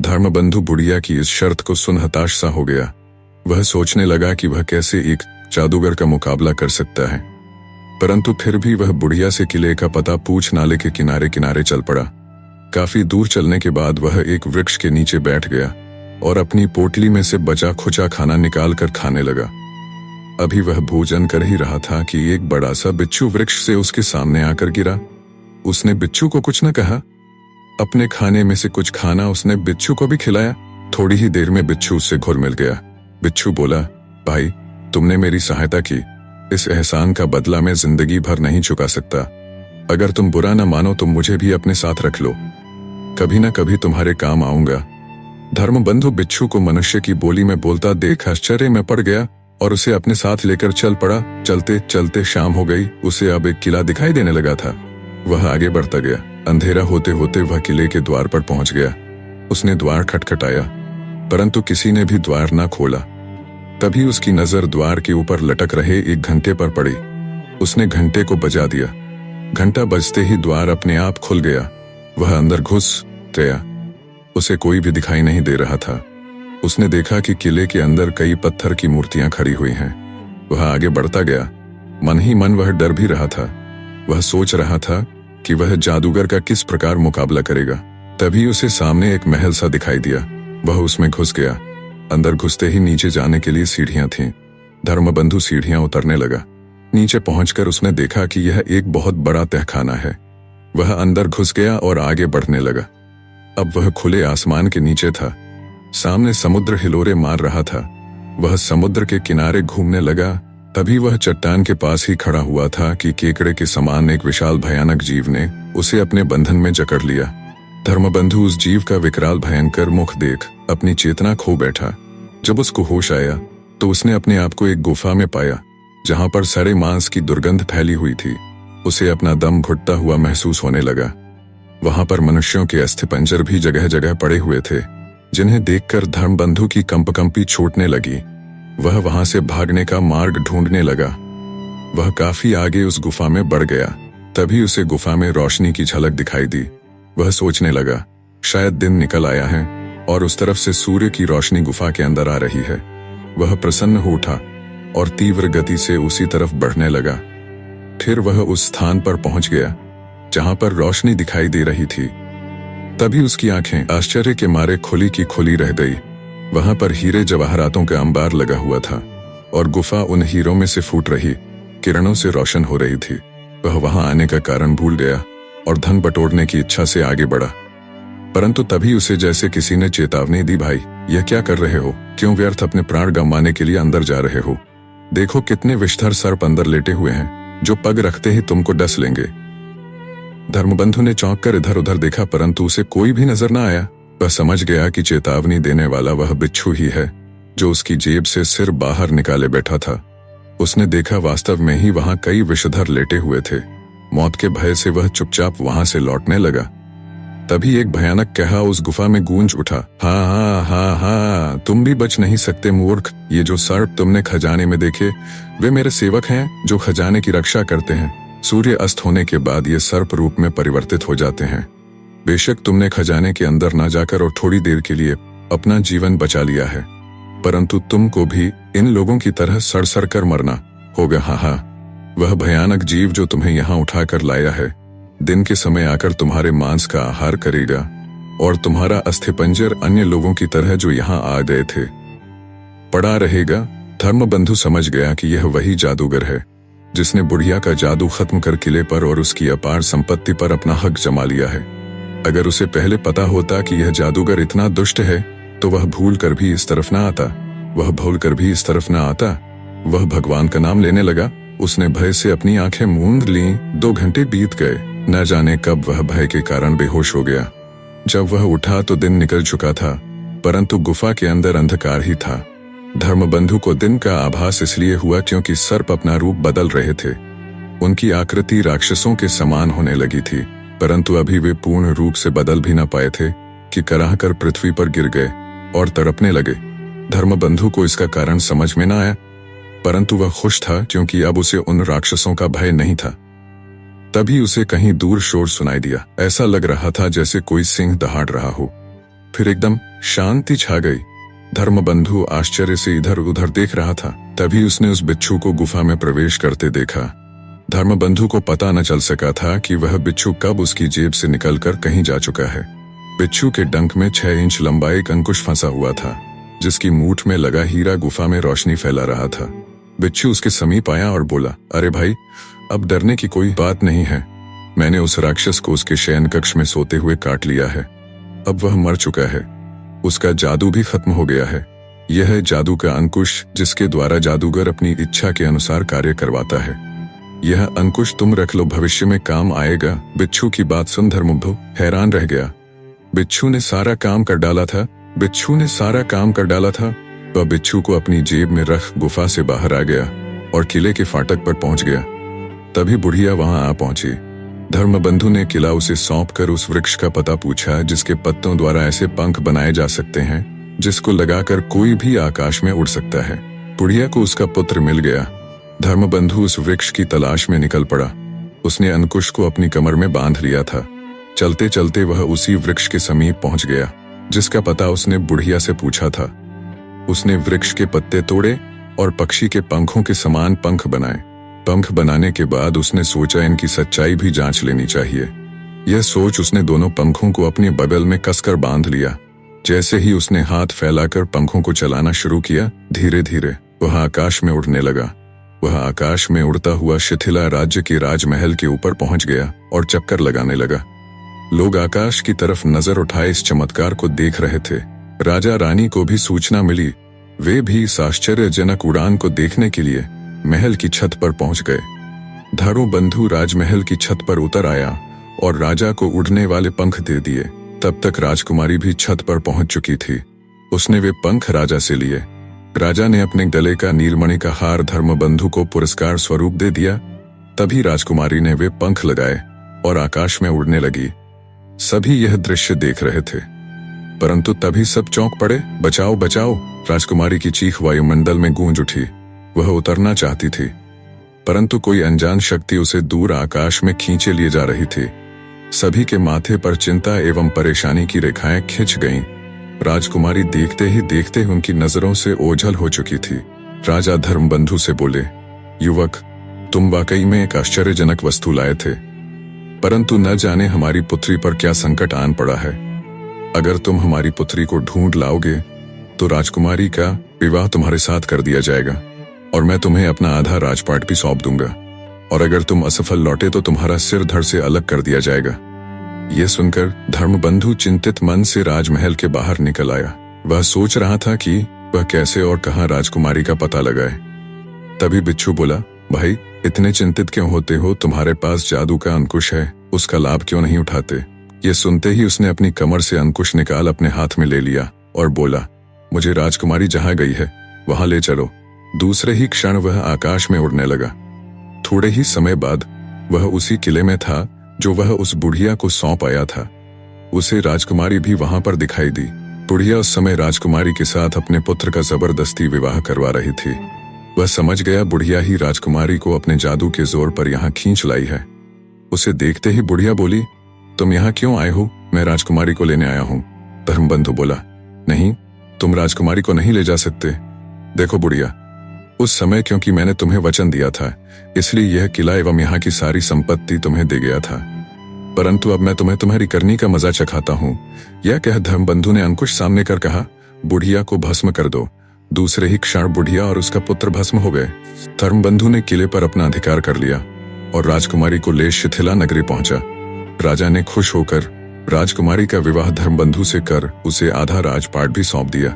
Speaker 1: धर्मबंधु बुढ़िया की इस शर्त को सुन हताश सा हो गया। वह सोचने लगा कि वह कैसे एक जादूगर का मुकाबला कर सकता है, परंतु फिर भी वह बुढ़िया से किले का पता पूछ नाले के किनारे किनारे चल पड़ा। काफी दूर चलने के बाद वह एक वृक्ष के नीचे बैठ गया और अपनी पोटली में से बचा खुचा खाना निकाल कर खाने लगा। अभी वह भोजन कर ही रहा था कि एक बड़ा सा बिच्छू वृक्ष से उसके सामने आकर गिरा। उसने बिच्छू को कुछ न कहा। अपने खाने में से कुछ खाना उसने बिच्छू को भी खिलाया। थोड़ी ही देर में बिच्छू उससे घुल मिल गया। बिच्छू बोला, भाई, तुमने मेरी सहायता की, इस एहसान का बदला मैं जिंदगी भर नहीं चुका सकता। अगर तुम बुरा न मानो तो मुझे भी अपने साथ रख लो, कभी न कभी तुम्हारे काम आऊंगा। धर्मबंधु बिच्छू को मनुष्य की बोली में बोलता देख आश्चर्य में पड़ गया और उसे अपने साथ लेकर चल पड़ा। चलते चलते शाम हो गई। उसे अब एक किला दिखाई देने लगा था। वह आगे बढ़ता गया। अंधेरा होते होते वह किले के द्वार पर पहुंच गया। उसने द्वार खटखटाया, परंतु किसी ने भी द्वार न खोला। तभी उसकी नजर द्वार के ऊपर लटक रहे एक घंटे पर पड़ी। उसने घंटे को बजा दिया। घंटा बजते ही द्वार अपने आप खुल गया। वह अंदर घुस गया। उसे कोई भी दिखाई नहीं दे रहा था। उसने देखा कि किले के अंदर कई पत्थर की मूर्तियां खड़ी हुई हैं। वह आगे बढ़ता गया। मन ही मन वह डर भी रहा था। वह सोच रहा था कि वह जादूगर का किस प्रकार मुकाबला करेगा। तभी उसे सामने एक महल सा दिखाई दिया। वह उसमें घुस गया। अंदर घुसते ही नीचे जाने के लिए सीढ़ियां थीं। धर्मबंधु सीढ़ियां उतरने लगा। नीचे पहुंचकर उसने देखा कि यह एक बहुत बड़ा तहखाना है। वह अंदर घुस गया और आगे बढ़ने लगा। अब वह खुले आसमान के नीचे था। सामने समुद्र हिलोरे मार रहा था। वह समुद्र के किनारे घूमने लगा। तभी वह चट्टान के पास ही खड़ा हुआ था कि केकड़े के समान एक विशाल भयानक जीव ने उसे अपने बंधन में जकड़ लिया। धर्मबंधु उस जीव का विकराल भयंकर मुख देख अपनी चेतना खो बैठा। जब उसको होश आया तो उसने अपने आप को एक गुफा में पाया, जहां पर सड़े मांस की दुर्गंध फैली हुई थी। उसे अपना दम घुटता हुआ महसूस होने लगा। वहां पर मनुष्यों के अस्थिपंजर भी जगह जगह पड़े हुए थे, जिन्हें देखकर धर्मबंधु की कंपकंपी छूटने लगी। वह वहां से भागने का मार्ग ढूंढने लगा। वह काफी आगे उस गुफा में बढ़ गया। तभी उसे गुफा में रोशनी की झलक दिखाई दी। वह सोचने लगा, शायद दिन निकल आया है और उस तरफ से सूर्य की रोशनी गुफा के अंदर आ रही है। वह प्रसन्न हो उठा और तीव्र गति से उसी तरफ बढ़ने लगा। फिर वह उस स्थान पर पहुंच गया जहां पर रोशनी दिखाई दे रही थी। तभी उसकी आंखें आश्चर्य के मारे खुली की खुली रह गई। वहां पर हीरे जवाहरातों का अंबार लगा हुआ था और गुफा उन हीरों में से फूट रही किरणों से रोशन हो रही थी। वह वहां आने का कारण भूल गया और धन बटोरने की इच्छा से आगे बढ़ा। परंतु तभी उसे जैसे किसी ने चेतावनी दी, भाई, यह क्या कर रहे हो? क्यों व्यर्थ अपने प्राण गंवाने के लिए अंदर जा रहे हो? देखो कितने विषधर सर्प अंदर लेटे हुए हैं, जो पग रखते ही तुमको डस लेंगे। धर्मबंधु ने चौंक कर इधर उधर देखा, परंतु उसे कोई भी नजर न आया। वह समझ गया कि चेतावनी देने वाला वह बिच्छू ही है, जो उसकी जेब से सिर बाहर निकाले बैठा था। उसने देखा वास्तव में ही वहां कई विषधर लेटे हुए थे। मौत के भय से वह चुपचाप वहां से लौटने लगा। तभी एक भयानक कहा उस गुफा में गूंज उठा, हाँ हाँ हाँ हाँ, तुम भी बच नहीं सकते मूर्ख। ये जो सर्प तुमने खजाने में देखे, वे मेरे सेवक हैं जो खजाने की रक्षा करते हैं। सूर्य अस्त होने के बाद ये सर्प रूप में परिवर्तित हो जाते हैं। बेशक तुमने खजाने के अंदर न जाकर और थोड़ी देर के लिए अपना जीवन बचा लिया है, परंतु तुमको भी इन लोगों की तरह सड़ कर मरना होगा। हाँ हाँ, वह भयानक जीव जो तुम्हें यहाँ उठाकर लाया है, दिन के समय आकर तुम्हारे मांस का आहार करेगा और तुम्हारा अस्थिपंजर अन्य लोगों की तरह जो यहाँ आ गए थे पड़ा रहेगा। धर्मबंधु समझ गया कि यह वही जादूगर है जिसने बुढ़िया का जादू खत्म कर किले पर और उसकी अपार संपत्ति पर अपना हक जमा लिया है। अगर उसे पहले पता होता कि यह जादूगर इतना दुष्ट है तो वह भूल कर भी इस तरफ न आता। वह भगवान का नाम लेने लगा। उसने भय से अपनी आंखें मूंद लीं। 2 घंटे बीत गए। न जाने कब वह भय के कारण बेहोश हो गया। जब वह उठा तो दिन निकल चुका था, परंतु गुफा के अंदर अंधकार ही था। धर्मबंधु को दिन का आभास इसलिए हुआ क्योंकि सर्प अपना रूप बदल रहे थे। उनकी आकृति राक्षसों के समान होने लगी थी, परंतु अभी वे पूर्ण रूप से बदल भी न पाए थे कि कराह कर पृथ्वी पर गिर गए और तड़पने लगे। धर्मबंधु को इसका कारण समझ में न आया, परंतु वह खुश था क्योंकि अब उसे उन राक्षसों का भय नहीं था। तभी उसे कहीं दूर शोर सुनाई दिया। ऐसा लग रहा था जैसे कोई सिंह दहाड़ रहा हो। फिर एकदम शांति छा गई। धर्मबंधु आश्चर्य से इधर उधर देख रहा था। तभी उसने उस बिच्छू को गुफा में प्रवेश करते देखा। धर्मबंधु को पता न चल सका था कि वह बिच्छू कब उसकी जेब से निकलकर कहीं जा चुका है। बिच्छू के डंक में 6 इंच लंबा एक अंकुश फंसा हुआ था, जिसकी मूठ में लगा हीरा गुफा में रोशनी फैला रहा था। बिच्छू उसके समीप आया और बोला, अरे भाई, अब डरने की कोई बात नहीं है। मैंने उस राक्षस को उसके शयन कक्ष में सोते हुए काट लिया है। अब वह मर चुका है, उसका जादू भी खत्म हो गया है। यह है जादू का अंकुश, जिसके द्वारा जादूगर अपनी इच्छा के अनुसार कार्य करवाता है। यह अंकुश तुम रख लो, भविष्य में काम आएगा। बिच्छू की बात सुन धर्मबंधु हैरान रह गया। बिच्छू ने सारा काम कर डाला था। वह बिच्छू को अपनी जेब में रख गुफा से बाहर आ गया और किले के फाटक पर पहुंच गया। तभी बुढ़िया वहां आ पहुंची। धर्मबंधु ने किला उसे सौंपकर उस वृक्ष का पता पूछा, जिसके पत्तों द्वारा ऐसे पंख बनाए जा सकते हैं जिसको लगाकर कोई भी आकाश में उड़ सकता है। बुढ़िया को उसका पुत्र मिल गया। धर्मबंधु उस वृक्ष की तलाश में निकल पड़ा। उसने अंकुश को अपनी कमर में बांध लिया था। चलते चलते वह उसी वृक्ष के समीप पहुंच गया, जिसका पता उसने बुढ़िया से पूछा था। उसने वृक्ष के पत्ते तोड़े और पक्षी के पंखों के समान पंख बनाए। पंख बनाने के बाद उसने सोचा, इनकी सच्चाई भी जांच लेनी चाहिए। यह सोच उसने दोनों पंखों को अपने बगल में कसकर बांध लिया। जैसे ही उसने हाथ फैलाकर पंखों को चलाना शुरू किया, धीरे धीरे वह आकाश में उड़ने लगा। वह आकाश में उड़ता हुआ शिथिला राज्य के राजमहल के ऊपर पहुंच गया और चक्कर लगाने लगा। लोग आकाश की तरफ नजर उठाए इस चमत्कार को देख रहे थे। राजा रानी को भी सूचना मिली। वे भी इस आश्चर्यजनक उड़ान को देखने के लिए महल की छत पर पहुंच गए। धर्मबंधु राजमहल की छत पर उतर आया और राजा को उड़ने वाले पंख दे दिए। तब तक राजकुमारी भी छत पर पहुंच चुकी थी। उसने वे पंख राजा से लिए। राजा ने अपने गले का नीलमणि का हार धर्मबंधु को पुरस्कार स्वरूप दे दिया। तभी राजकुमारी ने वे पंख लगाए और आकाश में उड़ने लगी। सभी यह दृश्य देख रहे थे, परंतु तभी सब चौंक पड़े। बचाओ बचाओ! राजकुमारी की चीख वायुमंडल में गूंज उठी। वह उतरना चाहती थी, परंतु कोई अनजान शक्ति उसे दूर आकाश में खींचे लिए जा रही थी। सभी के माथे पर चिंता एवं परेशानी की रेखाएं खिंच गईं। राजकुमारी देखते ही देखते उनकी नजरों से ओझल हो चुकी थी। राजा धर्मबंधु से बोले, युवक, तुम वाकई में एक आश्चर्यजनक वस्तु लाए थे, परंतु न जाने हमारी पुत्री पर क्या संकट आन पड़ा है। अगर तुम हमारी पुत्री को ढूंढ लाओगे तो राजकुमारी का विवाह तुम्हारे साथ कर दिया जाएगा और मैं तुम्हें अपना आधा राजपाट भी सौंप दूंगा, और अगर तुम असफल लौटे तो तुम्हारा सिर धड़ से अलग कर दिया जाएगा। यह सुनकर धर्मबंधु चिंतित मन से राजमहल के बाहर निकल आया। वह सोच रहा था कि वह कैसे और कहां राजकुमारी का पता लगाए। तभी बिच्छू बोला, भाई, इतने चिंतित क्यों होते हो? तुम्हारे पास जादू का अंकुश है, उसका लाभ क्यों नहीं उठाते? ये सुनते ही उसने अपनी कमर से अंकुश निकाल अपने हाथ में ले लिया और बोला, मुझे राजकुमारी जहां गई है वहां ले चलो। दूसरे ही क्षण वह आकाश में उड़ने लगा। थोड़े ही समय बाद वह उसी किले में था जो वह उस बुढ़िया को सौंप आया था। उसे राजकुमारी भी वहां पर दिखाई दी। बुढ़िया उस समय राजकुमारी के साथ अपने पुत्र का जबरदस्ती विवाह करवा रही थी। वह समझ गया बुढ़िया ही राजकुमारी को अपने जादू के जोर पर यहाँ खींच लाई है। उसे देखते ही बुढ़िया बोली, तुम यहाँ क्यों आए हो? मैं राजकुमारी को लेने आया हूँ। धर्मबंधु बोला, नहीं, तुम राजकुमारी को नहीं ले जा सकते। देखो बुढ़िया, उस समय क्योंकि मैंने तुम्हें वचन दिया था, इसलिए यह किला एवं यहाँ की सारी संपत्ति तुम्हें दे गया था, परंतु अब मैं तुम्हें तुम्हारी करनी का मजा चखाता हूँ। यह कह धर्मबंधु ने अंकुश सामने कर कहा, बुढ़िया को भस्म कर दो। दूसरे ही क्षण बुढ़िया और उसका पुत्र भस्म हो गए। धर्मबंधु ने किले पर अपना अधिकार कर लिया और राजकुमारी को ले शिथिला नगरी पहुंचा। राजा ने खुश होकर राजकुमारी का विवाह धर्मबंधु से कर उसे आधा राजपाट भी सौंप दिया।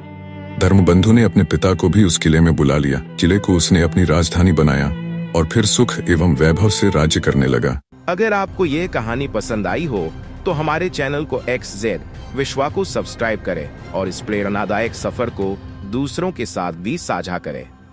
Speaker 1: धर्मबंधु ने अपने पिता को भी उस किले में बुला लिया। किले को उसने अपनी राजधानी बनाया और फिर सुख एवं वैभव से राज्य करने लगा।
Speaker 2: अगर आपको ये कहानी पसंद आई हो तो हमारे चैनल को XZ विश्वा को सब्सक्राइब करें और इस प्रेरणादायक सफर को दूसरों के साथ भी साझा करें।